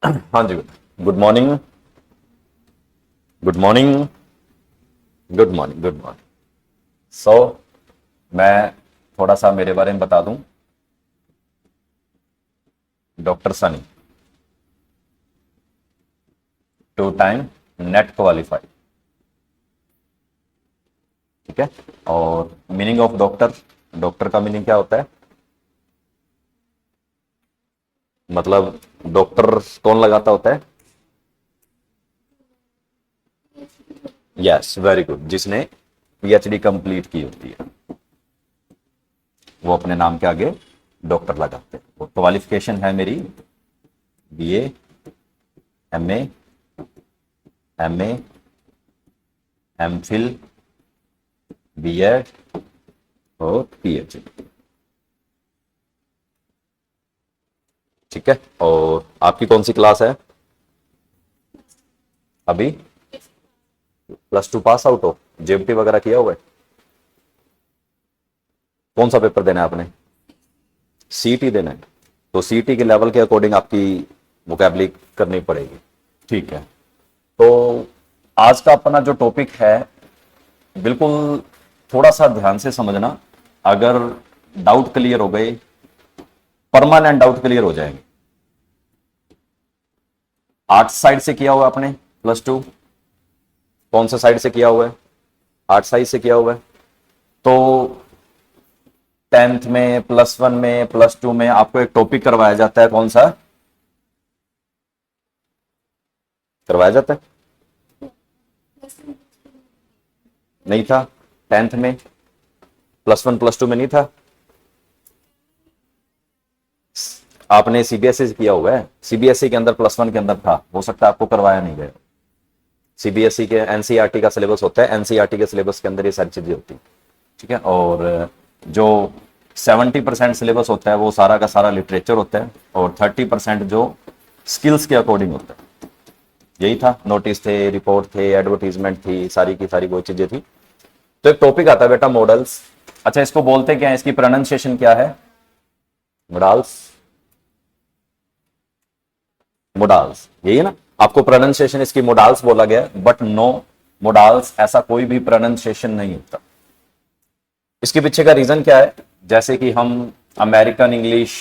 हाँ जी। Good morning. Good morning. Good morning. Good morning. So मैं थोड़ा सा मेरे बारे में बता दूं। Doctor Sunny, 2 time net qualified. ठीक है। और मीनिंग ऑफ डॉक्टर, डॉक्टर का मीनिंग क्या होता है? मतलब डॉक्टर कौन लगाता होता है? Yes, very good. जिसने पीएचडी कंप्लीट की होती है वो अपने नाम के आगे डॉक्टर लगाते हैं। वो क्वालिफिकेशन है मेरी BA, MA, MA, MPhil, BEd और पीएचडी। ठीक है। और आपकी कौन सी क्लास है अभी? +2 पास आउट हो? जेएमटी वगैरह किया हुआ है? कौन सा पेपर देना है आपने? सीईटी देना है। तो सीईटी के लेवल के अकॉर्डिंग आपकी वोकैबुलरी करनी पड़ेगी। ठीक है। तो आज का अपना जो टॉपिक है, बिल्कुल थोड़ा सा ध्यान से समझना। अगर डाउट क्लियर हो गए, परमानेंट डाउट क्लियर हो जाएंगे। आर्ट्स साइड से किया हुआ है आपने +2? कौन सा साइड से किया हुआ है? आर्ट्स साइड से किया हुआ है। तो 10th में, +1 में, +2 में आपको एक टॉपिक करवाया जाता है। कौन सा करवाया जाता है? नहीं था 10th में, +1 +2 में नहीं था। आपने सीबीएसई से किया हुआ है। सीबीएसई के अंदर +1 के अंदर था, हो सकता है आपको करवाया नहीं गया। सीबीएसई के एनसीईआरटी का सिलेबस होता है, एनसीईआरटी के सिलेबस के अंदर ये सारी चीजें होती हैं। ठीक है। और जो 70% सिलेबस होता है वो सारा का सारा लिटरेचर होता है, और 30% जो स्किल्स के अकॉर्डिंग होता है। यही था। नोटिस थे, रिपोर्ट थे, एडवर्टीजमेंट थी, सारी की सारी वो चीजें थी। तो एक टॉपिक आता है बेटा, मॉडल्स। अच्छा, इसको बोलते क्या है? इसकी प्रोनाउंसिएशन क्या है? मॉडल्स, मोडाल्स, यही है ना। आपको प्रोनाउंसिएशन इसकी मोडाल्स बोला गया, बट नो, मोडाल्स ऐसा कोई भी प्रोनाउंसिएशन नहीं होता। इसके पीछे का रीजन क्या है? जैसे कि हम अमेरिकन इंग्लिश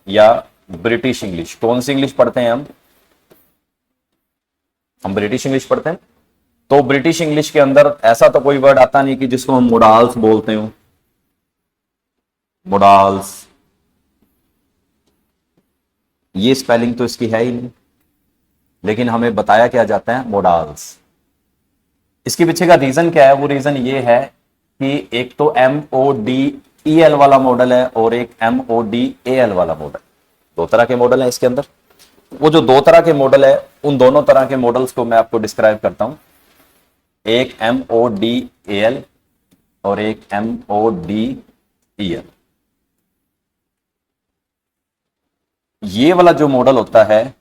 या ब्रिटिश इंग्लिश, कौन सी इंग्लिश पढ़ते हैं हम ब्रिटिश इंग्लिश पढ़ते हैं। तो ब्रिटिश इंग्लिश के अंदर ऐसा तो कोई वर्ड आता नहीं कि जिसको हम मोडाल्स बोलते हो। मोडाल्स, ये स्पेलिंग तो इसकी है ही नहीं, लेकिन हमें बताया क्या जाता है? मोडाल्स। इसके पीछे का रीजन क्या है? वो रीजन ये है कि एक तो MODEL वाला मॉडल है और एक MODAL वाला मॉडल। दो तरह के मॉडल है इसके अंदर। वो जो दो तरह के मॉडल है, उन दोनों तरह के मॉडल्स को मैं आपको डिस्क्राइब करता हूं। एक MODAL और एक MODEL। ये वाला जो मॉडल होता है,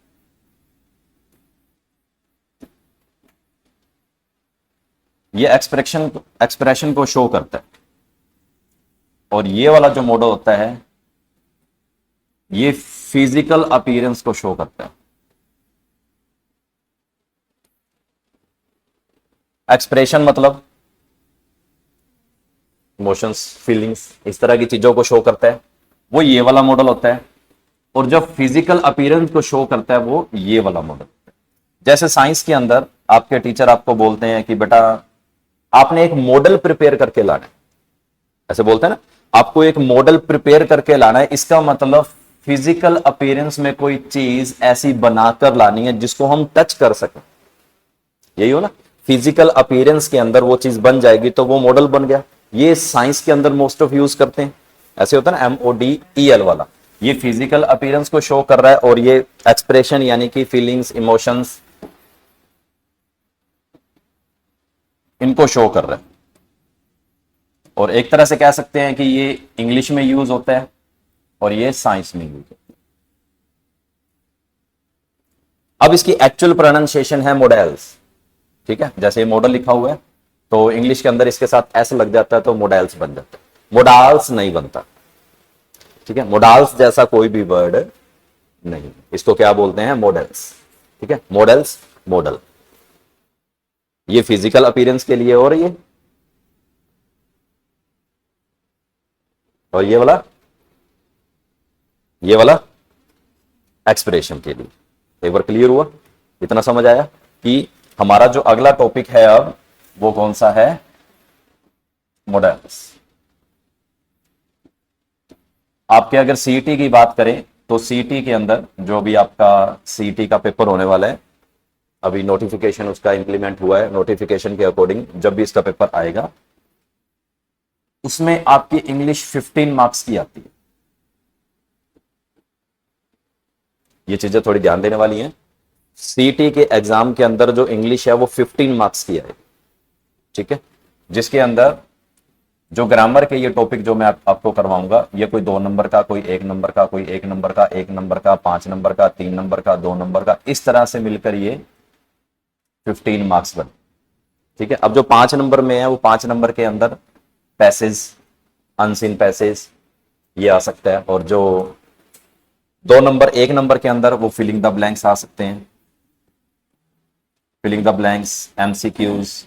ये एक्सप्रेशन को शो करता है, और ये वाला जो मॉडल होता है ये फिजिकल अपीयरेंस को शो करता है। एक्सप्रेशन मतलब इमोशंस, फीलिंग्स, इस तरह की चीजों को शो करता है, वो ये वाला मॉडल होता है। और जो फिजिकल अपीयरेंस को शो करता है वो ये वाला मॉडल होता है। जैसे साइंस के अंदर आपके टीचर आपको बोलते हैं कि बेटा आपने एक मॉडल प्रिपेयर करके लाना है, ऐसे बोलते हैं ना, आपको एक मॉडल प्रिपेयर करके लाना है। इसका मतलब फिजिकल अपीयरेंस में कोई चीज ऐसी बनाकर लानी है जिसको हम टच कर सकें। यही हो ना, फिजिकल अपीयरेंस के अंदर वो चीज बन जाएगी तो वो मॉडल बन गया। ये साइंस के अंदर मोस्ट ऑफ यूज करते हैं। ऐसे होता है ना, MODEL वाला, ये फिजिकल अपीयरेंस को शो कर रहा है, और ये एक्सप्रेशन यानी कि फीलिंग्स, इमोशंस, इनको शो कर रहा है। और एक तरह से कह सकते हैं कि ये इंग्लिश में यूज होता है और ये साइंस में यूज होता है। अब इसकी एक्चुअल प्रोनाउंसिएशन है मॉडल्स। ठीक है। जैसे मॉडल लिखा हुआ है तो इंग्लिश के अंदर इसके साथ एस लग जाता है तो मॉडल्स बन जाता है, मोडाल्स नहीं बनता। ठीक है। मोडाल्स जैसा कोई भी वर्ड नहीं, इसको क्या बोलते हैं? मॉडल्स। ठीक है, मॉडल्स, मॉडल, ये फिजिकल अपीयरेंस के लिए और ये वाला एक्सप्रेशन के लिए। एक बार क्लियर हुआ, इतना समझ आया कि हमारा जो अगला टॉपिक है अब वो कौन सा है, मॉडल्स। आपके अगर सीईटी की बात करें तो सीईटी के अंदर जो भी आपका सीईटी का पेपर होने वाला है, अभी नोटिफिकेशन उसका इंप्लीमेंट हुआ है, नोटिफिकेशन के अकॉर्डिंग जब भी इसका पेपर आएगा उसमें आपकी इंग्लिश 15 मार्क्स की आती है। ये चीजें थोड़ी ध्यान देने वाली हैं। सीईटी के एग्जाम के अंदर जो इंग्लिश है वो 15 मार्क्स की आएगी, ठीक है, जिसके अंदर जो ग्रामर के ये टॉपिक जो मैं आपको करवाऊंगा, ये कोई 2 नंबर का, कोई 1 नंबर का, कोई 1 नंबर का, 1 नंबर का, 5 नंबर का, 3 नंबर का, 2 नंबर का, इस तरह से मिलकर ये 15 मार्क्स बने, ठीक है। अब जो 5 नंबर में है वो 5 नंबर के अंदर पैसेज, अनसीन पैसेज ये आ सकता है, और जो 2 नंबर 1 नंबर के अंदर वो फिलिंग द ब्लैंक्स आ सकते हैं, filling the blanks, MCQs,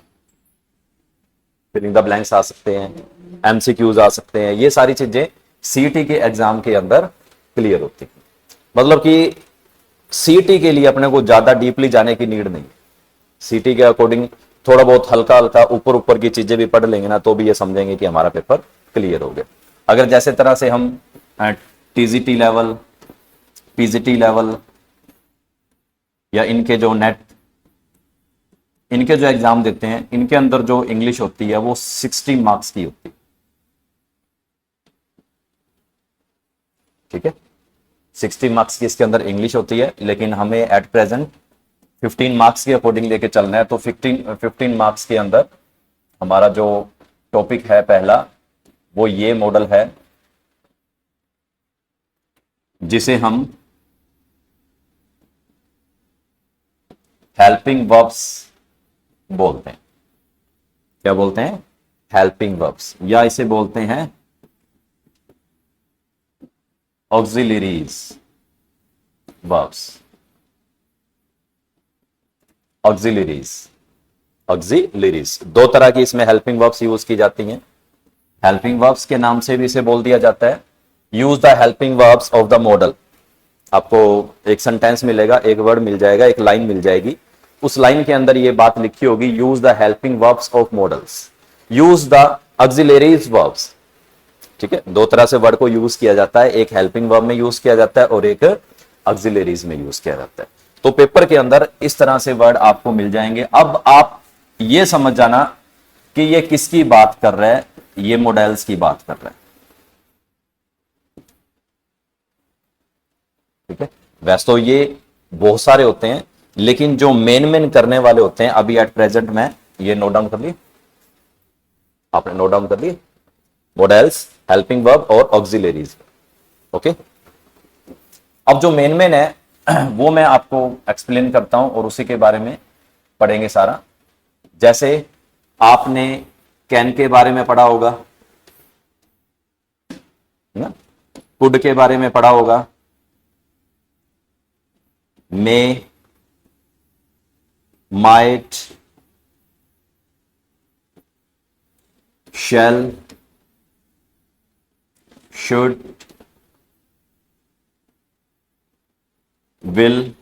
filling the blanks आ सकते हैं, एमसीक्यूज आ सकते हैं। ये सारी चीजें सीईटी के एग्जाम के अंदर क्लियर होती है। मतलब कि सीईटी के लिए अपने को ज्यादा डीपली जाने की नीड नहीं, सीईटी के अकॉर्डिंग थोड़ा बहुत हल्का हल्का ऊपर ऊपर की चीजें भी पढ़ लेंगे ना तो भी ये समझेंगे कि हमारा पेपर क्लियर हो गया। अगर जैसे तरह से हम टीजीटी लेवल, पीजीटी लेवल या इनके जो नेट, इनके जो एग्जाम देते हैं, इनके अंदर जो इंग्लिश होती है वो 60 मार्क्स की होती है, ठीक है, 60 मार्क्स की इसके अंदर इंग्लिश होती है। लेकिन हमें एट प्रेजेंट 15 मार्क्स के अकॉर्डिंग लेके चलना है, तो 15 मार्क्स के अंदर हमारा जो टॉपिक है पहला वो ये मॉडल है, जिसे हम हेल्पिंग वर्ब्स बोलते हैं। क्या बोलते हैं? हेल्पिंग वर्ब्स, या इसे बोलते हैं ऑक्सिलरीज वर्ब्स। ऑक्सिलरीज, ऑक्सिलरीज 2 तरह की इसमें हेल्पिंग वर्ब्स यूज की जाती हैं। हेल्पिंग वर्ब्स के नाम से भी इसे बोल दिया जाता है use the helping verbs of the model. आपको एक सेंटेंस मिलेगा, एक वर्ड मिल जाएगा, एक लाइन मिल जाएगी, उस लाइन के अंदर ये बात लिखी होगी use the helping verbs of models, use the auxiliaries verbs, ठीक है। 2 तरह से वर्ड को यूज किया जाता है, एक हेल्पिंग वर्ब में यूज किया जाता है और एक ऑक्सिलरीज में यूज किया जाता है। तो पेपर के अंदर इस तरह से वर्ड आपको मिल जाएंगे। अब आप ये समझ जाना कि ये किसकी बात कर रहा है, ये मॉडल्स की बात कर रहा है, ठीक है। वैसे तो ये बहुत सारे होते हैं, लेकिन जो मेन करने वाले होते हैं अभी एट प्रेजेंट में, ये नोट डाउन कर लिए आपने, नोट डाउन कर लिए, मॉडल्स, हेल्पिंग वर्ब और ऑक्सिलरीज, ओके। अब जो मेन है वो मैं आपको एक्सप्लेन करता हूं और उसी के बारे में पढ़ेंगे सारा। जैसे आपने कैन के बारे में पढ़ा होगा ना, कुड के बारे में पढ़ा होगा, मे, might, shall, should, will,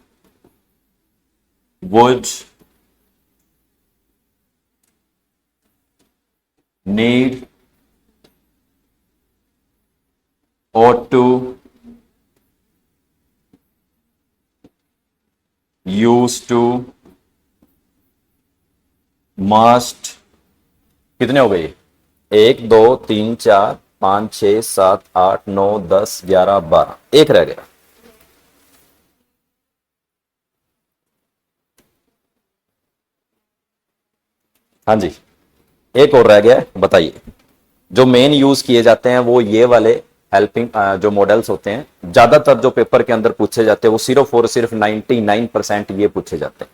would, need, ought to, used to, must। कितने हो गए? 1 2 3 4 5 6 7 8 9 10 11 12, एक रह गया। हाँ जी, एक और रह गया है, बताइए। जो मेन यूज किए जाते हैं वो ये वाले हेल्पिंग जो मॉडल्स होते हैं, ज्यादातर जो पेपर के अंदर पूछे जाते हैं वो सिर्फ और सिर्फ 99% ये पूछे जाते हैं।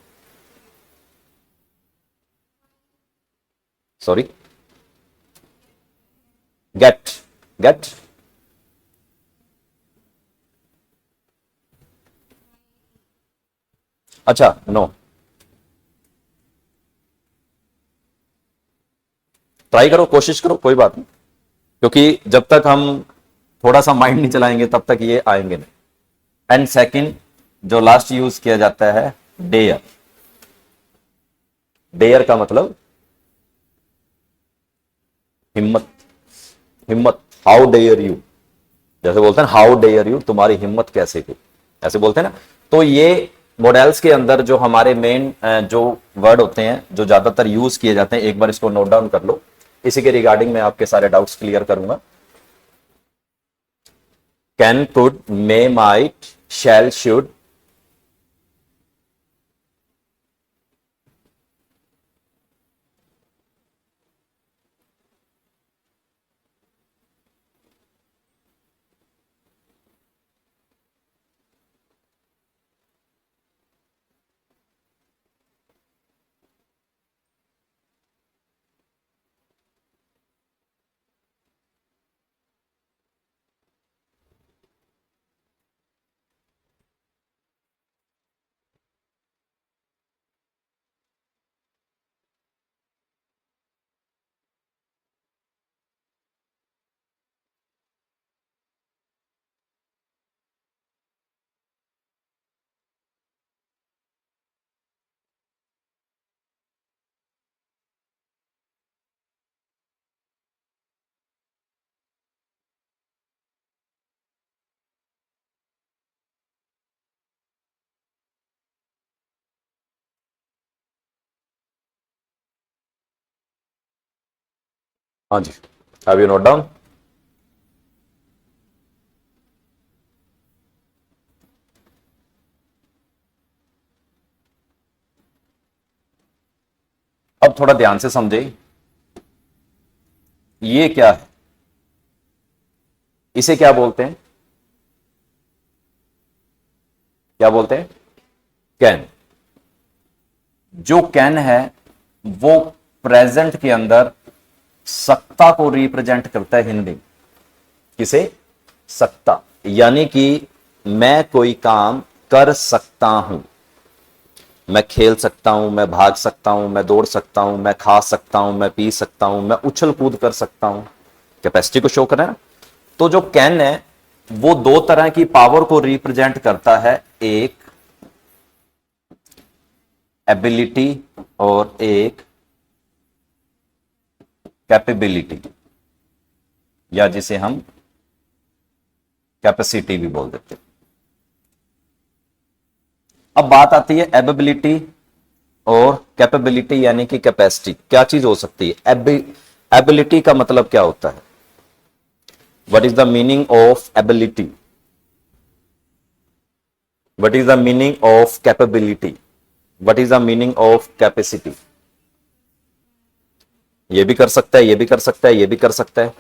सॉरी, गेट, गेट, अच्छा नो, ट्राई करो, कोशिश करो, कोई बात नहीं, क्योंकि जब तक हम थोड़ा सा माइंड नहीं चलाएंगे तब तक ये आएंगे नहीं। एंड सेकंड जो लास्ट यूज किया जाता है, डेयर। डेयर का मतलब हिम्मत, हिम्मत, हाउ डेयर यू, जैसे बोलते हैं हाउ डेयर यू, तुम्हारी हिम्मत कैसे हुई, ऐसे बोलते हैं ना। तो ये मॉडल्स के अंदर जो हमारे मेन जो वर्ड होते हैं जो ज्यादातर यूज किए जाते हैं, एक बार इसको नोट डाउन कर लो, इसी के रिगार्डिंग मैं आपके सारे डाउट्स क्लियर करूंगा। Can, could, may, might, shall, should. हाँ जी, हैव यू नोट डाउन? अब थोड़ा ध्यान से समझे, ये क्या है, इसे क्या बोलते हैं, क्या बोलते हैं? कैन। जो कैन है वो प्रेजेंट के अंदर सत्ता को रिप्रेजेंट करता है हिंदी। किसे? सत्ता, यानी कि मैं कोई काम कर सकता हूं, मैं खेल सकता हूं, मैं भाग सकता हूं, मैं दौड़ सकता हूं, मैं खा सकता हूं, मैं पी सकता हूं, मैं उछल कूद कर सकता हूं, कैपेसिटी को शो कर रहा है ना। तो जो कैन है वो दो तरह की पावर को रिप्रेजेंट करता है, एक एबिलिटी और एक कैपेबिलिटी, या जिसे हम कैपेसिटी भी बोल देते हैं। अब बात आती है एबिलिटी और कैपेबिलिटी, यानी कि कैपेसिटी क्या चीज हो सकती है। एबिलिटी का मतलब क्या होता है? What is the meaning of ability? What is the meaning of capability? What is the meaning of capacity? ये भी कर सकता है, ये भी कर सकता है, ये भी कर सकता है।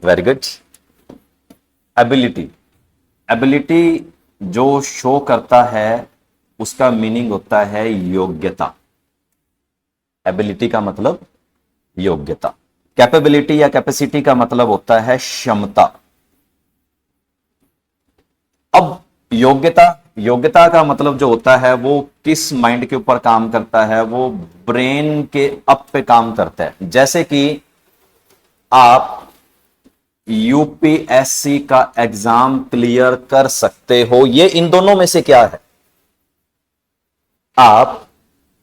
Very good. एबिलिटी, एबिलिटी जो शो करता है उसका मीनिंग होता है योग्यता। एबिलिटी का मतलब योग्यता। कैपेबिलिटी या कैपेसिटी का मतलब होता है क्षमता। अब योग्यता, योग्यता का मतलब जो होता है वो किस माइंड के ऊपर काम करता है, वो ब्रेन के अप पे काम करता है। जैसे कि आप यूपीएससी का एग्जाम क्लियर कर सकते हो, ये इन दोनों में से क्या है? आप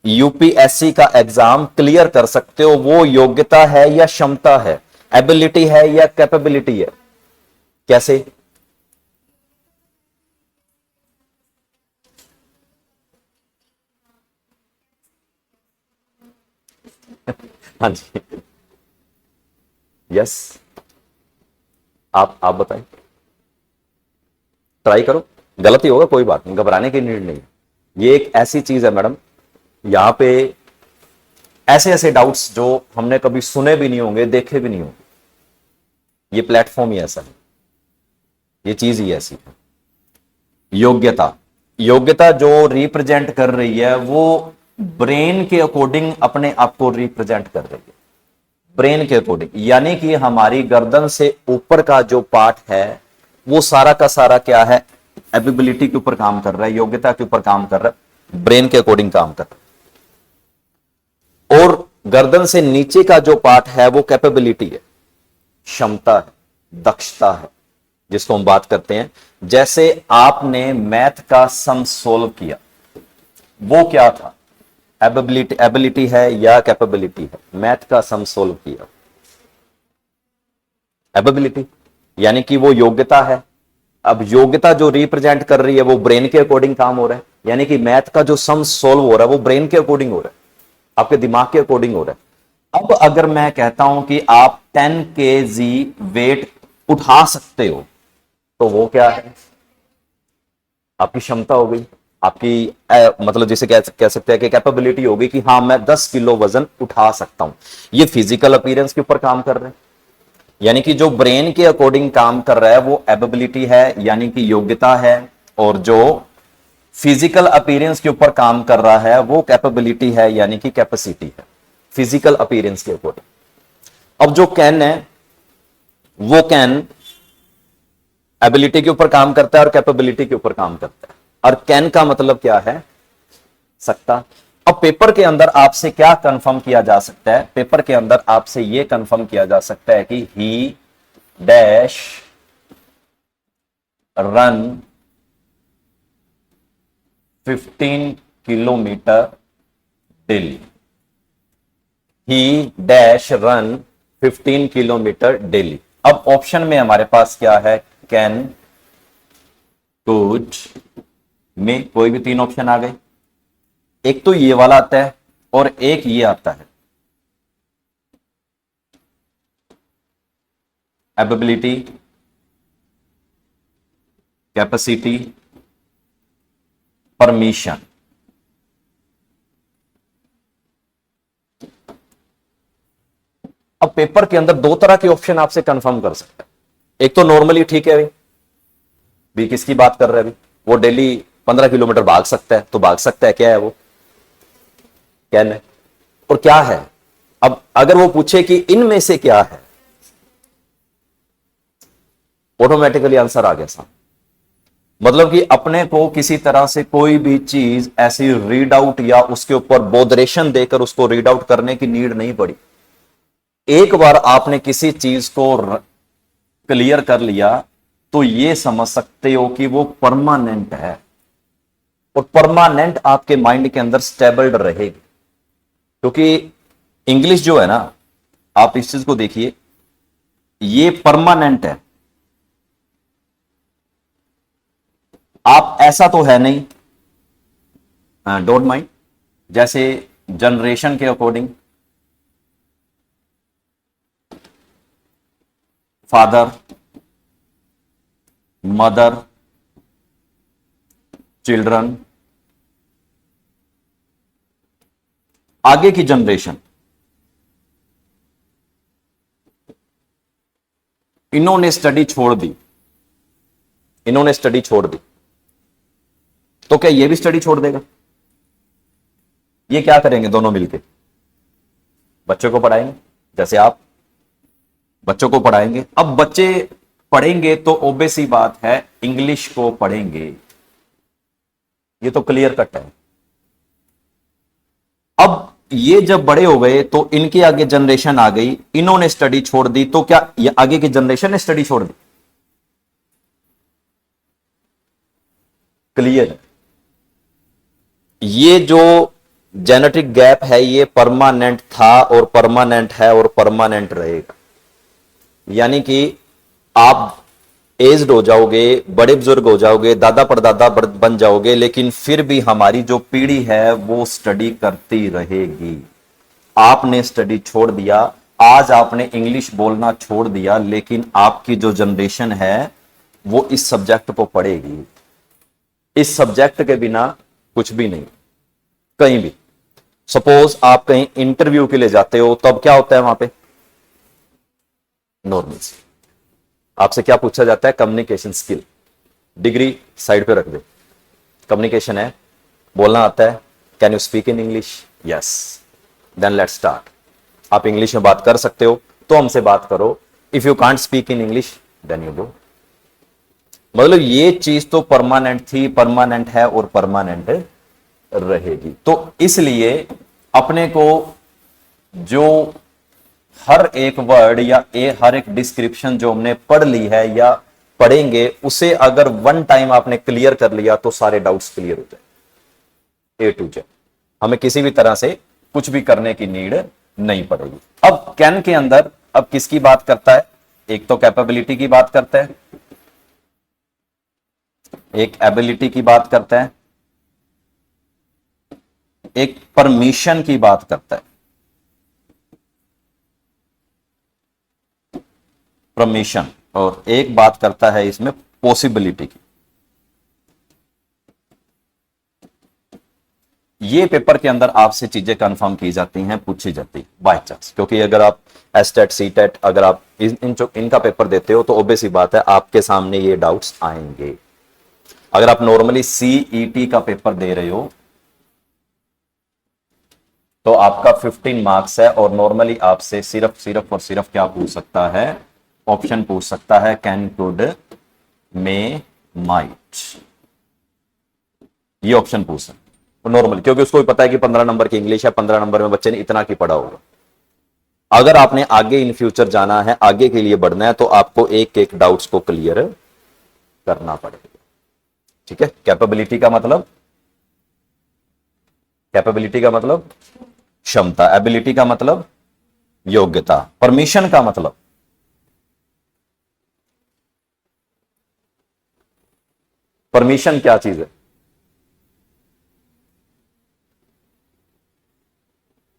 यूपीएससी का एग्जाम क्लियर कर सकते हो, वो योग्यता है या क्षमता है? एबिलिटी है या कैपेबिलिटी है? कैसे? हाँ जी, यस, आप बताएं, ट्राई करो, गलती होगा कोई बात नहीं, घबराने की नीड नहीं। ये एक ऐसी चीज है मैडम, यहां पे ऐसे ऐसे डाउट्स जो हमने कभी सुने भी नहीं होंगे, देखे भी नहीं होंगे। ये प्लेटफॉर्म ही ऐसा है, ये चीज ही ऐसी है। योग्यता, योग्यता जो रिप्रेजेंट कर रही है वो ब्रेन के अकॉर्डिंग अपने आप को रिप्रेजेंट कर रही है, ब्रेन के अकॉर्डिंग। यानी कि हमारी गर्दन से ऊपर का जो पार्ट है वो सारा का सारा क्या है, एबिलिटी के ऊपर काम कर रहा है, योग्यता के ऊपर काम कर रहा है, ब्रेन के अकॉर्डिंग काम कर रहा है। और गर्दन से नीचे का जो पार्ट है वो कैपेबिलिटी है, क्षमता है, दक्षता है, जिसको हम बात करते हैं। जैसे आपने मैथ का सम सोल्व किया, वो क्या था, एबिलिटी है या कैपेबिलिटी है? मैथ का सम सोल्व किया, एबिलिटी, यानी कि वो योग्यता है। अब योग्यता जो रिप्रेजेंट कर रही है वो ब्रेन के अकॉर्डिंग काम हो रहा है, यानी कि मैथ का जो सम सोल्व हो रहा है वो ब्रेन के अकॉर्डिंग हो रहा है, आपके दिमाग के अकॉर्डिंग हो रहा है। अब अगर मैं कहता हूं कि आप 10 kg वेट उठा सकते हो, तो वो क्या है, आपकी क्षमता हो गई, आपकी मतलब जिसे कह सकते हैं कि कैपेबिलिटी होगी कि हाँ मैं 10 किलो वजन उठा सकता हूं। ये फिजिकल अपीयरेंस के ऊपर काम कर रहे हैं, यानी कि जो ब्रेन के अकॉर्डिंग काम कर रहा है वो एबिलिटी है, यानी कि योग्यता है, और जो फिजिकल अपीयरेंस के ऊपर काम कर रहा है वो कैपेबिलिटी है, यानी कि कैपेसिटी है, फिजिकल अपीयरेंस के अकॉर्डिंग। अब जो कैन है वो कैन एबिलिटी के ऊपर काम करता है और कैपेबिलिटी के ऊपर काम करता है। और कैन का मतलब क्या है, सकता। अब पेपर के अंदर आपसे क्या कंफर्म किया जा सकता है, पेपर के अंदर आपसे यह कंफर्म किया जा सकता है कि ही डैश रन 15 किलोमीटर डेली, ही डैश रन 15 किलोमीटर डेली। अब ऑप्शन में हमारे पास क्या है, कैन, कुड में कोई भी 3 ऑप्शन आ गए। एक तो ये वाला आता है और एक ये आता है, एबिलिटी, कैपेसिटी, परमिशन। अब पेपर के अंदर 2 तरह के ऑप्शन आपसे कंफर्म कर सकते हैं। एक तो नॉर्मली ठीक है भी किसकी बात कर रहे हैं, अभी वो डेली 15 किलोमीटर भाग सकता है, तो भाग सकता है, क्या है वो, कैन है। और क्या है, अब अगर वो पूछे कि इनमें से क्या है, ऑटोमेटिकली आंसर आ गया साहब। मतलब कि अपने को किसी तरह से कोई भी चीज ऐसी रीड आउट या उसके ऊपर बोधरेशन देकर उसको रीड आउट करने की नीड नहीं पड़ी। एक बार आपने किसी चीज को क्लियर कर लिया तो ये समझ सकते हो कि वो परमानेंट है, और परमानेंट आपके माइंड के अंदर स्टेबल्ड रहेगी। क्योंकि इंग्लिश जो है ना, आप इस चीज को देखिए, ये परमानेंट है। आप ऐसा तो है नहीं, डोंट माइंड, जैसे जनरेशन के अकॉर्डिंग फादर, मदर, चिल्ड्रन, आगे की जनरेशन, इन्होंने स्टडी छोड़ दी, इन्होंने स्टडी छोड़ दी, तो क्या ये भी स्टडी छोड़ देगा? ये क्या करेंगे दोनों मिलके, बच्चों को पढ़ाएंगे, जैसे आप बच्चों को पढ़ाएंगे। अब बच्चे पढ़ेंगे तो ऑब्वियस ही बात है इंग्लिश को पढ़ेंगे, ये तो क्लियर कट है। अब ये जब बड़े हो गए तो इनके आगे जनरेशन आ गई, इन्होंने स्टडी छोड़ दी, तो क्या ये आगे की जनरेशन ने स्टडी छोड़ दी? क्लियर है। ये जो जेनेटिक गैप है ये परमानेंट था और परमानेंट है और परमानेंट रहेगा। यानी कि आप एज्ड हो जाओगे, बड़े बुजुर्ग हो जाओगे, दादा परदादा बन जाओगे, लेकिन फिर भी हमारी जो पीढ़ी है वो स्टडी करती रहेगी। आपने स्टडी छोड़ दिया, आज आपने इंग्लिश बोलना छोड़ दिया, लेकिन आपकी जो जनरेशन है वो इस सब्जेक्ट को पढ़ेगी। इस सब्जेक्ट के बिना कुछ भी नहीं, कहीं भी। सपोज आप कहीं इंटरव्यू के लिए जाते हो, तब क्या होता है वहां पे, नॉर्मल आपसे क्या पूछा जाता है, कम्युनिकेशन स्किल। डिग्री साइड पे रख दे, कम्युनिकेशन है, बोलना आता है, can you speak in English? Yes, then let's start. आप इंग्लिश में बात कर सकते हो तो हमसे बात करो। If you can't speak in English then you go. मतलब ये चीज तो परमानेंट थी, परमानेंट है और परमानेंट रहेगी। तो इसलिए अपने को जो हर एक वर्ड या हर एक डिस्क्रिप्शन जो हमने पढ़ ली है या पढ़ेंगे, उसे अगर वन टाइम आपने क्लियर कर लिया तो सारे डाउट्स क्लियर हो जाए, ए टू जेड। हमें किसी भी तरह से कुछ भी करने की नीड नहीं पड़ेगी। अब कैन के अंदर अब किसकी बात करता है? एक तो कैपेबिलिटी की बात करता है, एक एबिलिटी की बात करता है, एक परमिशन की बात करता है, परमिशन, और एक बात करता है इसमें पॉसिबिलिटी की। ये पेपर के अंदर आपसे चीजें कंफर्म की जाती हैं, पूछी जाती है बाय चांस, क्योंकि अगर आप एसटेट सीटेट अगर आप इनका पेपर देते हो तो ऑब्वियस ही बात है आपके सामने ये डाउट्स आएंगे। अगर आप नॉर्मली सीईटी का पेपर दे रहे हो तो आपका 15 मार्क्स है, और नॉर्मली आपसे सिर्फ और सिर्फ क्या पूछ सकता है? ऑप्शन पूछ सकता है कैन, कुड, मे, माइट। ये ऑप्शन पूछ सकता है नॉर्मली, क्योंकि उसको भी पता है कि 15 नंबर की इंग्लिश है, 15 नंबर में बच्चे ने इतना की पढ़ा होगा। अगर आपने आगे इन फ्यूचर जाना है, आगे के लिए बढ़ना है, तो आपको एक एक डाउट्स को क्लियर करना पड़ेगा। ठीक है। कैपेबिलिटी का मतलब, कैपेबिलिटी का मतलब क्षमता, एबिलिटी का मतलब योग्यता, परमिशन का मतलब परमिशन क्या चीज है?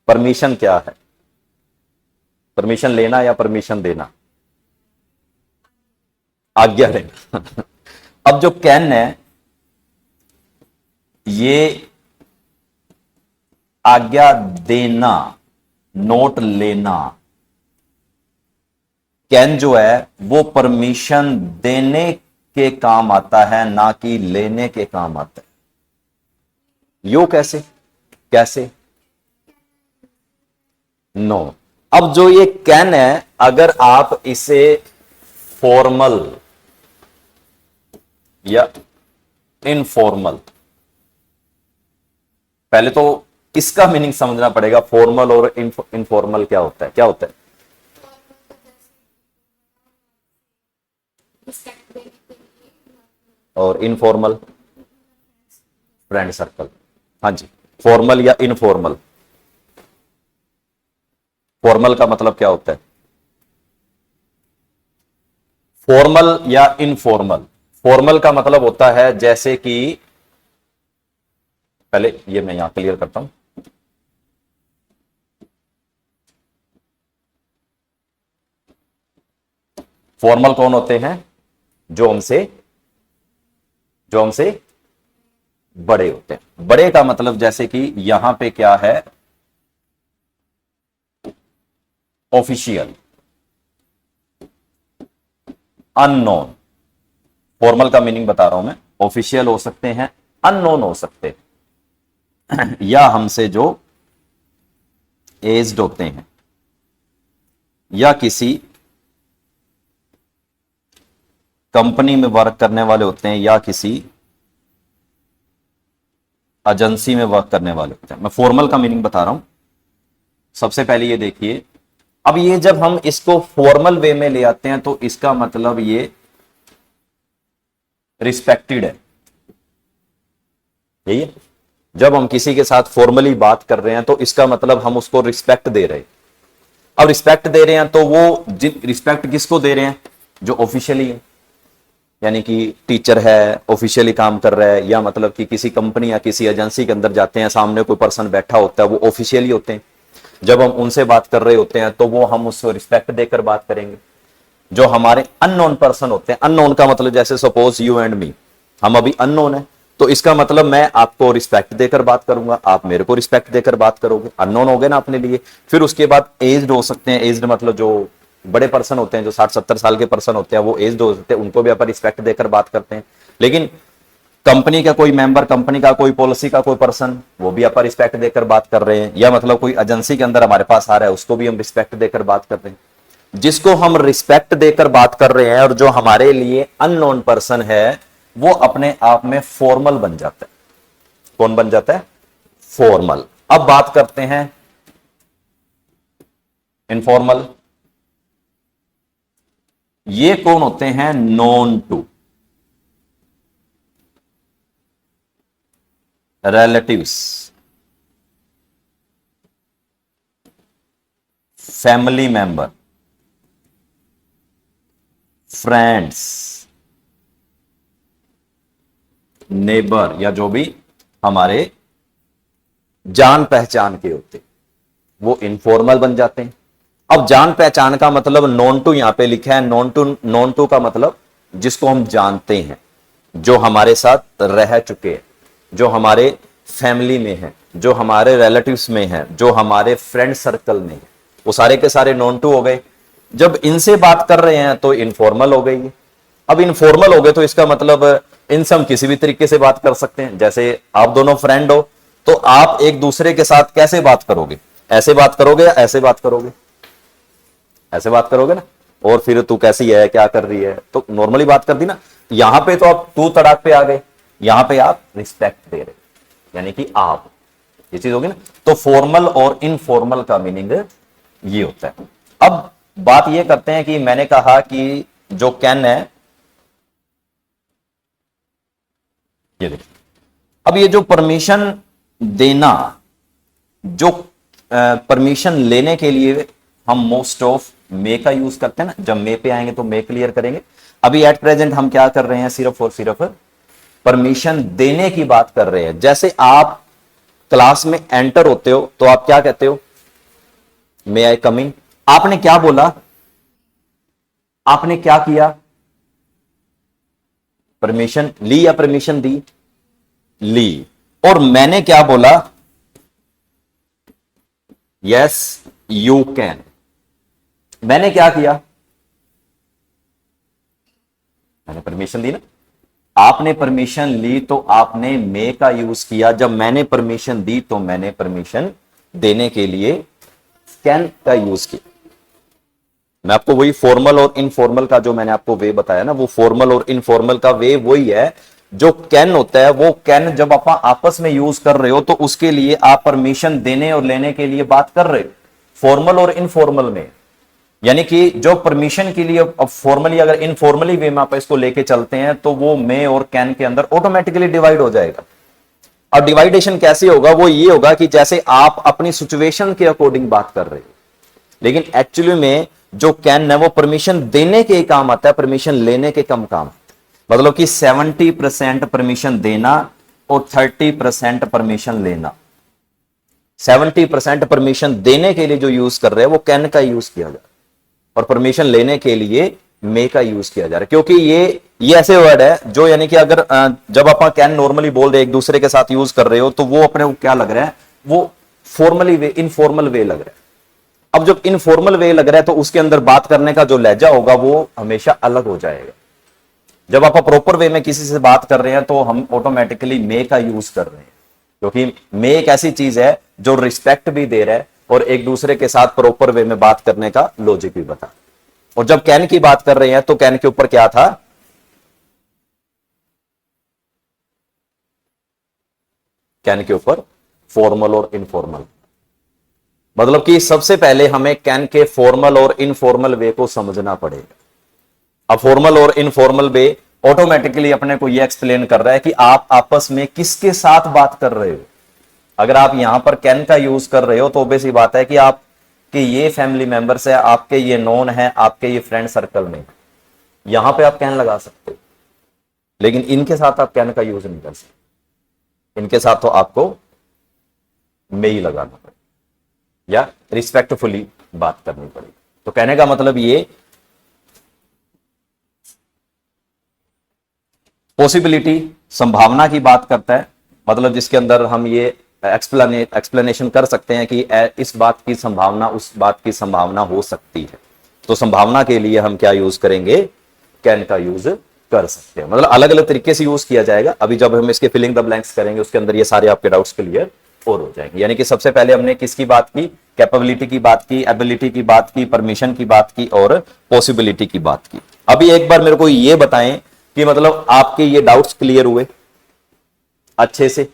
परमिशन क्या है? परमिशन लेना या परमिशन देना? आज्ञा लेना। अब जो कैन है ये आज्ञा देना, नोट लेना। कैन जो है वो परमिशन देने के काम आता है, ना कि लेने के काम आता है। यो कैसे? कैसे? नो। अब जो ये कैन है, अगर आप इसे फॉर्मल या इनफॉर्मल, पहले तो इसका मीनिंग समझना पड़ेगा। फॉर्मल और इनफॉर्मल क्या होता है? क्या होता है? और इनफॉर्मल फ्रेंड सर्कल। हाँ जी, फॉर्मल या इनफॉर्मल। फॉर्मल का मतलब क्या होता है? फॉर्मल या इनफॉर्मल। फॉर्मल का मतलब होता है जैसे कि, पहले ये मैं यहां क्लियर करता हूं। फॉर्मल कौन होते हैं? जो हमसे बड़े होते हैं। बड़े का मतलब जैसे कि यहां पे क्या है? Official, unknown. फॉर्मल का मीनिंग बता रहा हूं मैं। ऑफिशियल हो सकते हैं, अननोन हो सकते हैं, या हमसे जो एज्ड होते हैं, या किसी कंपनी में वर्क करने वाले होते हैं, या किसी एजेंसी में वर्क करने वाले होते हैं। मैं फॉर्मल का मीनिंग बता रहा हूं। सबसे पहले ये देखिए, अब ये जब हम इसको फॉर्मल वे में ले आते हैं तो इसका मतलब ये रिस्पेक्टेड है। यही है। जब हम किसी के साथ फॉर्मली बात कर रहे हैं तो इसका मतलब हम उसको रिस्पेक्ट दे रहे हैं। अब रिस्पेक्ट दे रहे हैं तो वो रिस्पेक्ट किसको दे रहे हैं? जो ऑफिशियली है, यानी कि टीचर है, ऑफिशियली काम कर रहा है, या मतलब कि किसी कंपनी या किसी एजेंसी के अंदर जाते हैं, सामने कोई पर्सन बैठा होता है, वो ऑफिशियली होते हैं। जब हम उनसे बात कर रहे होते हैं तो वो हम उसको रिस्पेक्ट देकर बात करेंगे। जो हमारे अननोन पर्सन होते हैं, अननोन का मतलब जैसे सपोज यू एंड मी, हम अभी अननोन है, तो इसका मतलब मैं आपको रिस्पेक्ट देकर बात करूंगा, आप मेरे को रिस्पेक्ट देकर बात करोगे। अननोन हो गए ना अपने लिए। फिर उसके बाद एज्ड हो सकते हैं। एज्ड मतलब जो बड़े पर्सन होते हैं, जो 60-70 साल के पर्सन होते हैं, वो एज्ड होते हैं, उनको भी अपन रिस्पेक्ट देकर बात करते हैं। लेकिन कंपनी का कोई मेंबर, कंपनी का कोई पॉलिसी का कोई पर्सन, वो भी अपन रिस्पेक्ट देकर बात कर रहे हैं। या मतलब कोई एजेंसी के अंदर हमारे पास आ रहा है, उसको भी हम रिस्पेक्ट देकर बात कर रहे हैं। जिसको हम रिस्पेक्ट देकर बात कर रहे हैं और जो हमारे लिए अननोन पर्सन है, वो अपने आप में फॉर्मल बन जाता है। कौन बन जाता है? फॉर्मल। अब बात करते हैं इनफॉर्मल। ये कौन होते हैं? Known to relatives, family member, friends, neighbour, या जो भी हमारे जान पहचान के होते, वो इनफॉर्मल बन जाते हैं। अब जान पहचान का मतलब नॉन टू यहां पे लिखा है। नॉन टू का मतलब जिसको हम जानते हैं, जो हमारे साथ रह चुके हैं, जो हमारे फैमिली में है, जो हमारे रिलेटिव्स में है, जो हमारे फ्रेंड सर्कल में है, वो सारे के सारे नॉन टू हो गए। जब इनसे बात कर रहे हैं तो इनफॉर्मल हो गई। अब इनफॉर्मल हो गए तो इसका मतलब इनसे हम किसी भी तरीके से बात कर सकते हैं। जैसे आप दोनों फ्रेंड हो तो आप एक दूसरे के साथ कैसे बात करोगे? ऐसे बात करोगे या ऐसे बात करोगे? ऐसे बात करोगे ना। और फिर तू कैसी है, क्या कर रही है, तो नॉर्मली बात कर दी ना। यहां पे तो आप तू तड़ाक पे आ गए, यहां पे आप रिस्पेक्ट दे रहे, यानी कि आप, ये चीज होगी ना। तो फॉर्मल और इनफॉर्मल का मीनिंग ये होता है। अब बात ये करते हैं कि मैंने कहा कि जो कैन है, ये देखिए, अब ये जो परमिशन देना, जो परमिशन लेने के लिए हम मोस्ट ऑफ मे का यूज करते हैं ना। जब मे पे आएंगे तो मे क्लियर करेंगे। अभी एट प्रेजेंट हम क्या कर रहे हैं? सिर्फ और सिर्फ परमिशन देने की बात कर रहे हैं। जैसे आप क्लास में एंटर होते हो तो आप क्या कहते हो? मे आई कम इन। आपने क्या बोला? आपने क्या किया? परमिशन ली या परमिशन दी? ली। और मैंने क्या बोला? Yes you can. मैंने क्या किया? मैंने परमिशन दी ना। आपने परमिशन ली तो आपने मे का यूज किया। जब मैंने परमिशन दी तो मैंने परमिशन देने के लिए कैन का यूज किया। मैं आपको वही फॉर्मल और इनफॉर्मल का जो मैंने आपको वे बताया ना, वो फॉर्मल और इनफॉर्मल का वे वही है। जो कैन होता है, वो कैन जब आप आपस में यूज कर रहे हो तो उसके लिए आप परमिशन देने और लेने के लिए बात कर रहे हो, फॉर्मल और इनफॉर्मल में। यानी कि जो परमिशन के लिए, अब फॉर्मली अगर इनफॉर्मली वे में आप इसको लेके चलते हैं तो वो मे और कैन के अंदर ऑटोमेटिकली डिवाइड हो जाएगा। और डिवाइडेशन कैसे होगा? वो ये होगा कि जैसे आप अपनी सिचुएशन के अकॉर्डिंग बात कर रहे हो, लेकिन एक्चुअली में जो कैन है वो परमिशन देने के काम आता है, परमिशन लेने के कम काम। मतलब कि 70% परमिशन देना और 30% परमिशन लेना। 70% परमिशन देने के लिए जो यूज कर रहे हैं वो कैन का यूज किया जा रहा है, और परमिशन लेने के लिए मे का यूज किया जा रहा है। क्योंकि ये ऐसे वर्ड है जो, यानी कि अगर जब आप कैन नॉर्मली बोल रहे एक दूसरे के साथ यूज कर रहे हो तो वो अपने को क्या लग रहा है? वो फॉर्मली वे, इनफॉर्मल वे लग रहा है। अब जब इनफॉर्मल वे लग रहा है तो उसके अंदर बात करने का जो लहजा होगा वो हमेशा अलग हो जाएगा। जब आप प्रॉपर वे में किसी से बात कर रहे हैं तो हम ऑटोमेटिकली मे का यूज कर रहे हैं, क्योंकि मे एक ऐसी चीज है जो रिस्पेक्ट भी दे रहा है और एक दूसरे के साथ प्रॉपर वे में बात करने का लॉजिक भी बता। और जब कैन की बात कर रहे हैं तो कैन के ऊपर क्या था? कैन के ऊपर फॉर्मल और इनफॉर्मल। मतलब कि सबसे पहले हमें कैन के फॉर्मल और इनफॉर्मल वे को समझना पड़ेगा। अब फॉर्मल और इनफॉर्मल वे ऑटोमेटिकली अपने को यह एक्सप्लेन कर रहा है कि आप आपस में किसके साथ बात कर रहे हो। अगर आप यहां पर कैन का यूज कर रहे हो तो ऑब्वियस बात है कि आपके ये फैमिली मेंबर्स है, आपके ये नोन है, आपके ये फ्रेंड सर्कल में, यहां पे आप कैन लगा सकते हो। लेकिन इनके साथ आप कैन का यूज नहीं कर सकते। इनके साथ तो आपको मे ही लगाना पड़ेगा या रिस्पेक्टफुली बात करनी पड़ेगी। तो कहने का मतलब ये पॉसिबिलिटी, संभावना की बात करता है। मतलब जिसके अंदर हम ये एक्सप्लेनेशन कर सकते हैं कि इस बात की संभावना, उस बात की संभावना हो सकती है। तो संभावना के लिए हम क्या यूज करेंगे? कैन का यूज कर सकते हैं। मतलब अलग अलग तरीके से यूज किया जाएगा। अभी जब हम इसके फिलिंग द ब्लैंक्स करेंगे उसके अंदर ये सारे आपके डाउट्स क्लियर और हो जाएंगे। यानी कि सबसे पहले हमने किसकी बात की, कैपेबिलिटी की बात की, एबिलिटी की बात की, परमिशन की बात की और पॉसिबिलिटी की बात की। अभी एक बार मेरे को ये बताएं कि मतलब आपके ये डाउट्स क्लियर हुए अच्छे से,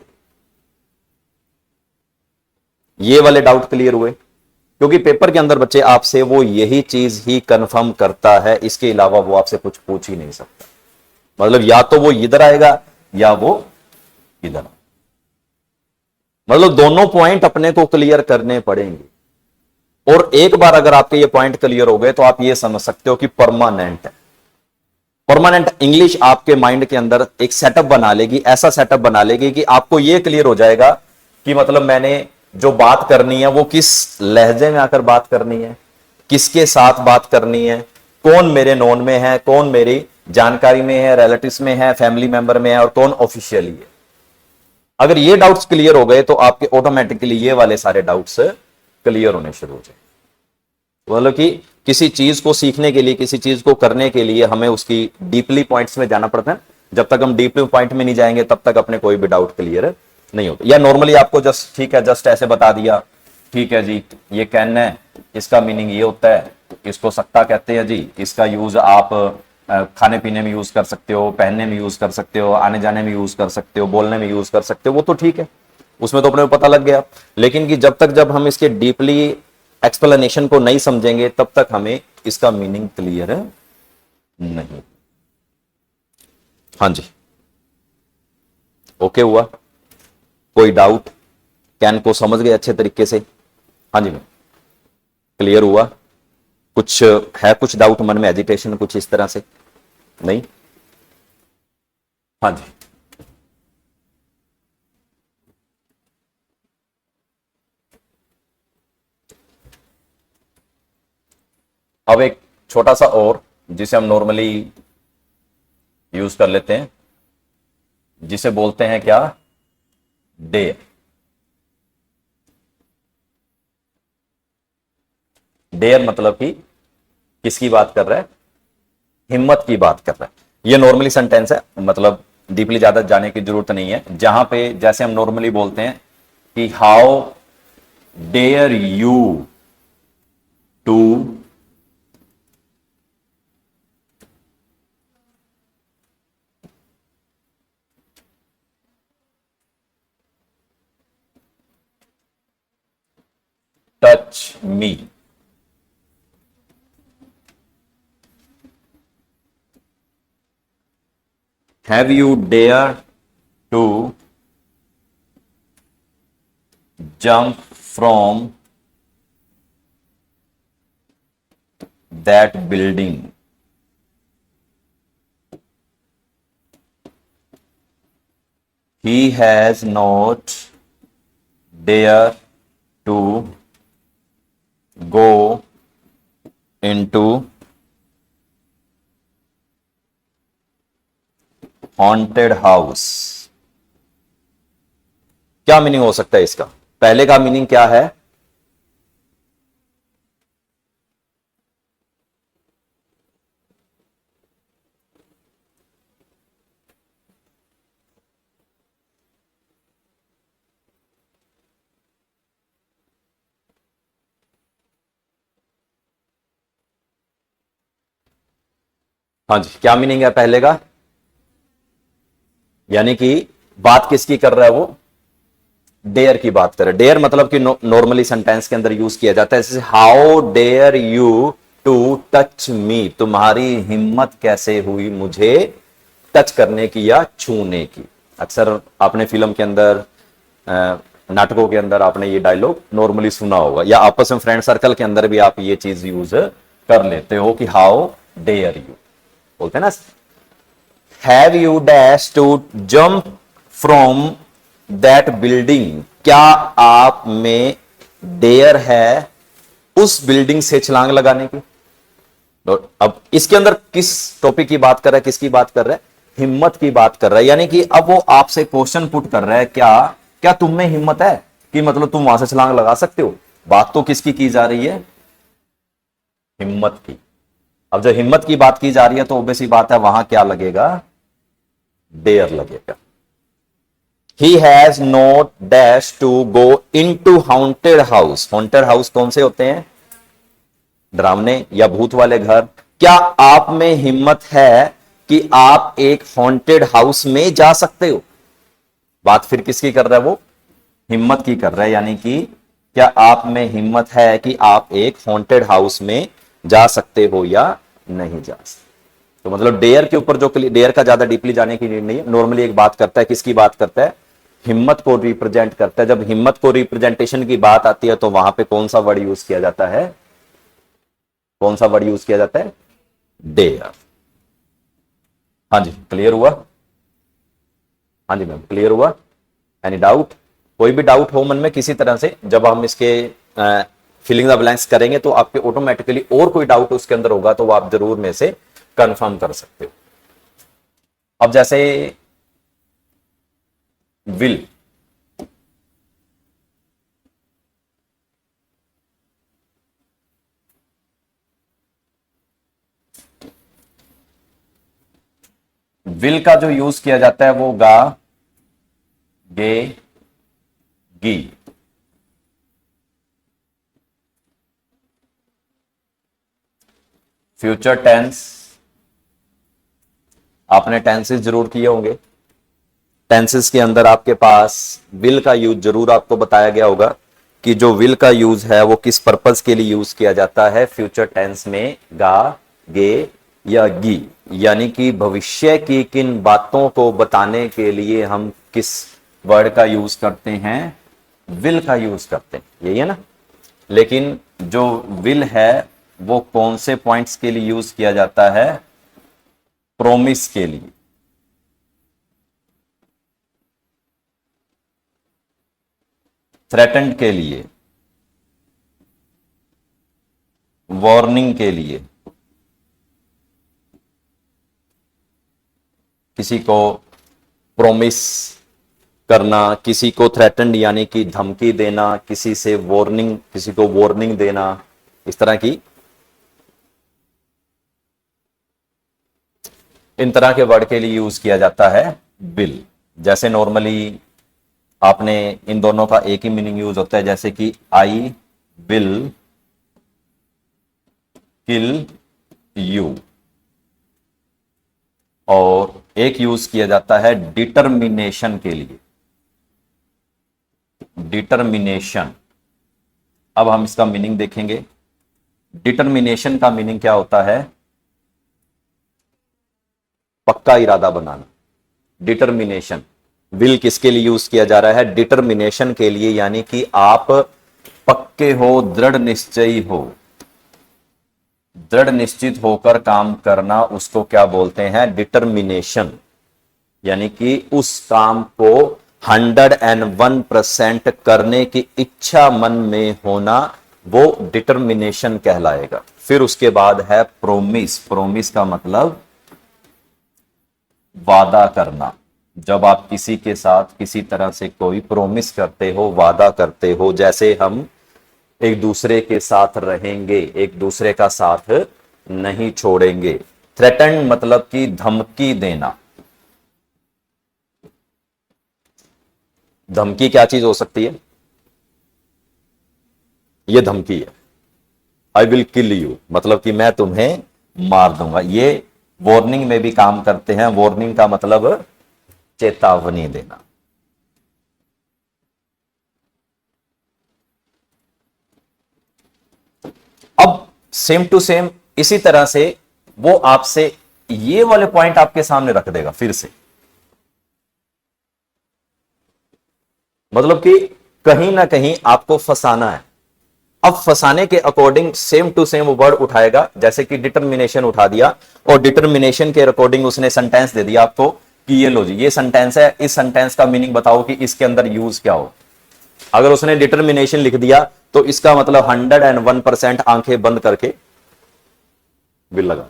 ये वाले डाउट क्लियर हुए? क्योंकि पेपर के अंदर बच्चे आपसे वो यही चीज ही कंफर्म करता है, इसके अलावा वो आपसे कुछ पूछ ही नहीं सकता। मतलब या तो वो इधर आएगा या वो इधर, मतलब दोनों पॉइंट अपने को क्लियर करने पड़ेंगे। और एक बार अगर आपके ये पॉइंट क्लियर हो गए तो आप ये समझ सकते हो कि परमानेंट है। परमानेंट इंग्लिश आपके माइंड के अंदर एक सेटअप बना लेगी, ऐसा सेटअप बना लेगी कि आपको ये क्लियर हो जाएगा कि मतलब मैंने जो बात करनी है वो किस लहजे में आकर बात करनी है, किसके साथ बात करनी है, कौन मेरे नोन में है, कौन मेरी जानकारी में है, रिलेटिव्स में है, फैमिली मेंबर में है और कौन ऑफिशियली है। अगर ये डाउट्स क्लियर हो गए तो आपके ऑटोमेटिकली ये वाले सारे डाउट्स क्लियर होने शुरू हो जाए। मतलब कि किसी चीज को सीखने के लिए, किसी चीज को करने के लिए हमें उसकी डीपली पॉइंट्स में जाना पड़ता है। जब तक हम डीपली पॉइंट में नहीं जाएंगे तब तक अपने कोई भी डाउट क्लियर नहीं होता। या नॉर्मली आपको जस्ट ठीक है, जस्ट ऐसे बता दिया, ठीक है जी ये कैन है, इसका मीनिंग ये होता है, इसको सख्ता कहते हैं जी, इसका यूज आप खाने पीने में यूज कर सकते हो, पहनने में यूज कर सकते हो, आने जाने में यूज कर सकते हो, बोलने में यूज कर सकते हो, वो तो ठीक है, उसमें तो अपने को पता लग गया। लेकिन कि जब हम इसके डीपली एक्सप्लेनेशन को नहीं समझेंगे तब तक हमें इसका मीनिंग क्लियर नहीं। हाँ जी, ओके हुआ? कोई डाउट? कैन को समझ गए अच्छे तरीके से? हाँ जी मैम, क्लियर हुआ? कुछ है, कुछ डाउट मन में, एजिटेशन कुछ इस तरह से? नहीं? हाँ जी, अब एक छोटा सा और जिसे हम नॉर्मली यूज कर लेते हैं, जिसे बोलते हैं क्या, डेयर। डेयर मतलब कि किसकी बात कर रहा है? हिम्मत की बात कर रहा है। ये नॉर्मली सेंटेंस है, मतलब डीपली ज्यादा जाने की जरूरत नहीं है। जहां पे जैसे हम नॉर्मली बोलते हैं कि how dare you to touch me. Have you dared to jump from that building? He has not dared to go into haunted house. क्या मीनिंग हो सकता है इसका? पहले का मीनिंग क्या है? हाँ जी, क्या मीनिंग है पहले का? यानी कि बात किसकी कर रहा है वो? डेयर की बात कर रहा है। डेयर मतलब कि नॉर्मली सेंटेंस के अंदर यूज किया जाता है जैसे how dare you to touch me, तुम्हारी हिम्मत कैसे हुई मुझे टच करने की या छूने की। अक्सर आपने फिल्म के अंदर, नाटकों के अंदर आपने ये डायलॉग नॉर्मली सुना होगा, या आपस में फ्रेंड सर्कल के अंदर भी आप ये चीज यूज कर लेते हो कि हाउ डेयर यू बोलते हैं ना। Have you dash to jump from that building, क्या आप में डेयर है उस बिल्डिंग से छलांग लगाने की। तो अब इसके अंदर किस टॉपिक की बात कर रहा है, किसकी बात कर रहा है? हिम्मत की बात कर रहा है। यानी कि अब वो आपसे क्वेश्चन पुट कर रहा है, क्या क्या तुम में हिम्मत है कि मतलब तुम वहां से छलांग लगा सकते हो। बात तो किसकी की जा रही है? हिम्मत की। अब जब हिम्मत की बात की जा रही है तो ऑब्वियस सी बात है वहां क्या लगेगा, डेयर लगेगा। He has not dash to go into haunted house. Haunted house कौन से होते हैं, डरावने या भूत वाले घर। क्या आप में हिम्मत है कि आप एक हॉन्टेड हाउस में जा सकते हो। बात फिर किसकी कर रहा है, वो हिम्मत की कर रहा है, यानी कि क्या आप में हिम्मत है कि आप एक हॉन्टेड हाउस में जा सकते हो या नहीं जा सकते। तो मतलब डेयर के ऊपर जो, डेयर का ज्यादा डीपली जाने की नीड नहीं है, नॉर्मली एक बात करता है, किसकी बात करता है, हिम्मत को रिप्रेजेंट करता है। जब हिम्मत को रिप्रेजेंटेशन की बात आती है तो वहां पे कौन सा वर्ड यूज किया जाता है, कौन सा वर्ड यूज किया जाता है, डेयर। हाँ जी क्लियर हुआ, हाँ जी मैम क्लियर हुआ, एनी डाउट, कोई भी डाउट हो मन में किसी तरह से, जब हम इसके फिलिंग द ब्लैंक्स करेंगे तो आपके ऑटोमेटिकली और कोई डाउट उसके अंदर होगा तो वो आप जरूर में से कंफर्म कर सकते हो। अब जैसे विल, विल का जो यूज किया जाता है वो गा, गे, गी। फ्यूचर टेंस, आपने टेंसेस जरूर किए होंगे, टेंसेस के अंदर आपके पास विल का यूज जरूर आपको बताया गया होगा कि जो विल का यूज है वो किस पर्पस के लिए यूज किया जाता है फ्यूचर टेंस में, गा, गे या गी, यानी कि भविष्य की किन बातों को बताने के लिए हम किस वर्ड का यूज करते हैं, विल का यूज करते हैं, यही है ना। लेकिन जो विल है वो कौन से पॉइंट्स के लिए यूज किया जाता है, प्रोमिस के लिए, थ्रेटन के लिए, वार्निंग के लिए, किसी को प्रोमिस करना, किसी को थ्रेटन यानी कि धमकी देना, किसी से वार्निंग, किसी को वार्निंग देना, इस तरह की, इन तरह के वर्ड के लिए यूज किया जाता है विल। जैसे नॉर्मली आपने इन दोनों का एक ही मीनिंग यूज होता है, जैसे कि आई विल किल यू, और एक यूज किया जाता है डिटर्मिनेशन के लिए, डिटर्मिनेशन। अब हम इसका मीनिंग देखेंगे। डिटर्मिनेशन का मीनिंग क्या होता है, पक्का इरादा बनाना। डिटर्मिनेशन, विल किसके लिए यूज किया जा रहा है, डिटर्मिनेशन के लिए, यानी कि आप पक्के हो, दृढ़ निश्चयी हो, दृढ़ निश्चित होकर काम करना, उसको क्या बोलते हैं, डिटर्मिनेशन। यानी कि उस काम को 101% करने की इच्छा मन में होना, वो डिटर्मिनेशन कहलाएगा। फिर उसके बाद है प्रोमिस। प्रोमिस का मतलब वादा करना। जब आप किसी के साथ किसी तरह से कोई प्रोमिस करते हो, वादा करते हो, जैसे हम एक दूसरे के साथ रहेंगे, एक दूसरे का साथ नहीं छोड़ेंगे। थ्रेटन मतलब कि धमकी देना। धमकी क्या चीज हो सकती है, ये धमकी है, आई विल किल यू मतलब कि मैं तुम्हें मार दूंगा। ये वार्निंग में भी काम करते हैं। वार्निंग का मतलब चेतावनी देना। अब सेम टू सेम इसी तरह से वो आपसे ये वाले पॉइंट आपके सामने रख देगा फिर से, मतलब कि कहीं ना कहीं आपको फंसाना है। अब फंसाने के अकॉर्डिंग सेम टू सेम वो वर्ड उठाएगा, जैसे कि डिटर्मिनेशन उठा दिया और डिटर्मिनेशन के अकॉर्डिंग उसने सेंटेंस दे दिया आपको कि ये लो जी, ये सेंटेंस है, इस सेंटेंस का मीनिंग बताओ कि इसके अंदर यूज क्या हो। अगर उसने डिटर्मिनेशन लिख दिया तो इसका मतलब 101% आंखें बंद करके विल लगा।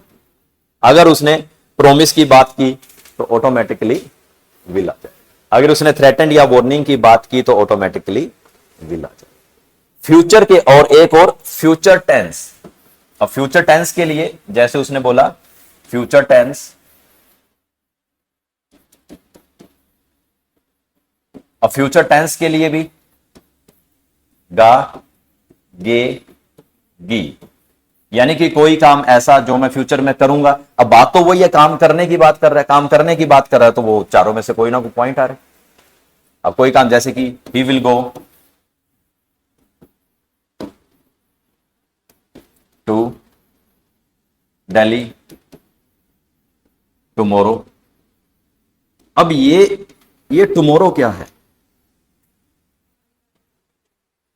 अगर उसने प्रोमिस की बात की तो ऑटोमेटिकली विल आ जाए। अगर उसने थ्रेटन या वार्निंग की बात की तो ऑटोमेटिकली विल आ जाए। फ्यूचर के और एक और फ्यूचर टेंस। अब फ्यूचर टेंस के लिए जैसे उसने बोला फ्यूचर टेंस, अब फ्यूचर टेंस के लिए भी गा, गे, गी, यानी कि कोई काम ऐसा जो मैं फ्यूचर में करूंगा। अब बात तो वही है, काम करने की बात कर रहा है, काम करने की बात कर रहा है, तो वो चारों में से कोई ना कोई पॉइंट आ रहे। अब कोई काम जैसे कि he will go to Delhi tomorrow. अब ये टुमारो क्या है?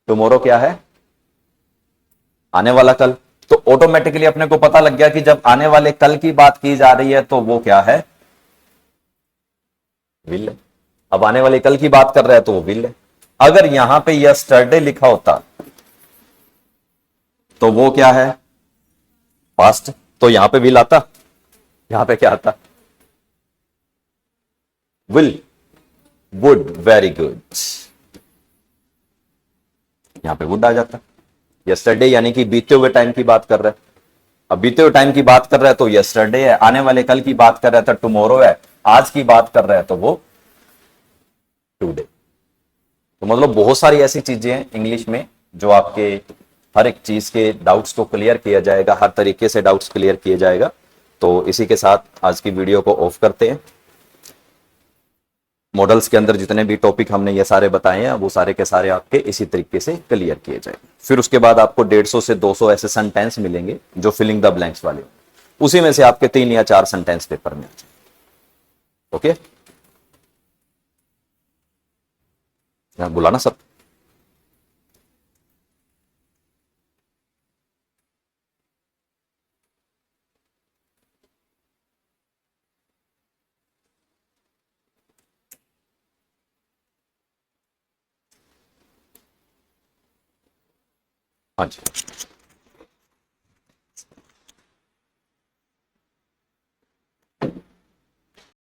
टुमारो क्या है? आने वाला कल। तो ऑटोमेटिकली अपने को पता लग गया कि जब आने वाले कल की बात की जा रही है तो वो क्या है? विल है। अब आने वाले कल की बात कर रहा है तो वो विल है। अगर यहां पे यस्टरडे लिखा होता तो वो क्या है? पास्ट। तो यहां पे विल आता, यहां पे क्या आता? विल, वुड, वेरी गुड, यहां पे वुड आ जाता। यस्टरडे यानी कि बीते हुए टाइम की बात कर रहा है। अब बीते हुए टाइम की बात कर रहा है तो यस्टरडे है, आने वाले कल की बात कर रहा था टुमारो है, आज की बात कर रहा है तो वो टुडे। तो मतलब बहुत सारी ऐसी चीजें हैं इंग्लिश में जो आपके हर एक चीज के डाउट्स को क्लियर किया जाएगा, हर तरीके से डाउट्स क्लियर किया जाएगा। तो इसी के साथ आज की वीडियो को ऑफ करते हैं। मॉडल्स के अंदर जितने भी टॉपिक हमने ये सारे बताए हैं वो सारे के सारे आपके इसी तरीके से क्लियर किए जाएंगे। फिर उसके बाद आपको 150 से 200 ऐसे सेंटेंस मिलेंगे जो फिलिंग द ब्लैंक्स वाले, उसी में से आपके 3 या 4 सेंटेंस पेपर में आ जाएंगे। ओके, बुलाना सब। हाँ जी।